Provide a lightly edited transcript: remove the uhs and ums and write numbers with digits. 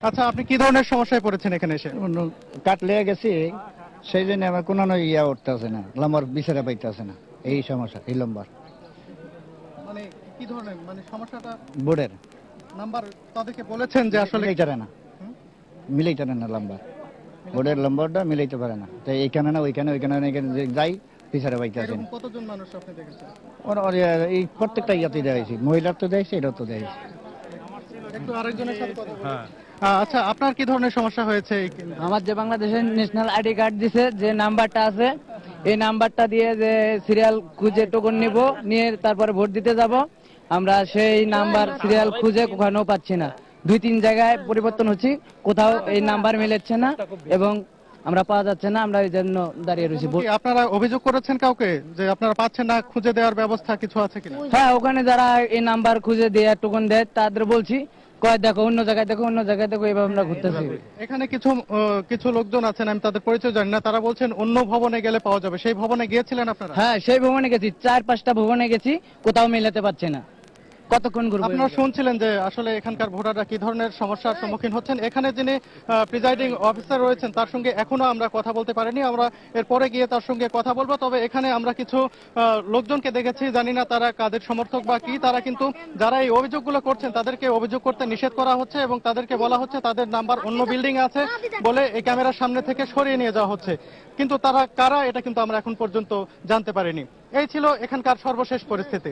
আচ্ছা, আপনি কি ধরনের সমস্যায় পড়েছেন এখানে এসে? অন্য কাট লেগে গেছি, সেই জন্য আমার কোনো ইয়া উঠতে আছে না, লম্বার বিচারে পাইতে আছে না, এই সমস্যা, এই লম্বার মানে কি ধরনের সমস্যাটা? বোর্ডের নাম্বার তাদেরকে বলেছেন যে আসলে মিলাইতে না, মিলাইতে না লম্বা, বোর্ডের লম্বারটা মিলাইতে পারে না, তাই এইখানে না ওইখানে, ওইখানে না এখানে যে যাই বিচারে পাইতে আছে এরকম না। কতজন মানুষ আপনি দেখেছেন? এই প্রত্যেকটা ইয়াতে দেওয়া হয়েছে, মহিলার তো দেয়ছে, এটাও তো দেয়ছে। একটু আরেকজনের সাথে কথা বলুন। আচ্ছা, আপনার কি ধরনের সমস্যা হয়েছে? আমার যে বাংলাদেশের ন্যাশনাল আইডি কার্ড দিছে, যে নাম্বারটা আছে, এই নাম্বারটা দিয়ে যে সিরিয়াল খুঁজে টোকন নিব, নিয়ে তারপরে ভোট দিতে যাব, আমরা সেই নাম্বার সিরিয়াল খুঁজে কোথাও পাচ্ছি না। 2-3 জায়গায় পরিবর্তন হচ্ছে, কোথাও এই নাম্বার মিলেছে না এবং আমরা পাওয়া যাচ্ছে না। আমরা এই জন্য দাঁড়িয়ে রয়েছি। কি আপনারা অভিযোগ করেছেন কাউকে যে আপনারা পাচ্ছেন না, খুঁজে দেওয়ার ব্যবস্থা কিছু আছে কিনা? হ্যাঁ, ওখানে যারা এই নাম্বার খুঁজে দেয়, টোকন দেয়, তাদের বলছি, কয় দেখো অন্য জায়গায়, দেখো অন্য জায়গায়, দেখো, এইভাবে আমরা ঘুরতেছি। এখানে কিছু লোকজন আছেন, আমি তাদের পরিচয় জানি না, তারা বলছেন অন্য ভবনে গেলে পাওয়া যাবে। সেই ভবনে গিয়েছিলেন আপনারা? হ্যাঁ, সেই ভবনে গেছি, 4-5টা ভবনে গেছি, কোথাও মেলাতে পারছি না। কতক্ষণ ঘুরবো? আপনারা শুনছিলেন যে আসলে এখানকার ভোটাররা কি ধরনের সমস্যার সম্মুখীন হচ্ছেন। এখানে যিনি প্রিজাইডিং অফিসার রয়েছেন তার সঙ্গে এখনো আমরা কথা বলতে পারিনি, আমরা এরপরে গিয়ে তার সঙ্গে কথা বলবো। তবে এখানে আমরা কিছু লোকজনকে দেখেছি, জানি না তারা কাদের সমর্থক বা কি, তারা কিন্তু যারা এই অভিযোগগুলো করছেন তাদেরকে অভিযোগ করতে নিষেধ করা হচ্ছে এবং তাদেরকে বলা হচ্ছে তাদের নাম্বার অন্য বিল্ডিং আছে বলে এই ক্যামেরার সামনে থেকে সরিয়ে নিয়ে যাওয়া হচ্ছে। কিন্তু তারা কারা, এটা কিন্তু আমরা এখন পর্যন্ত জানতে পারিনি। এই ছিল এখানকার সর্বশেষ পরিস্থিতি।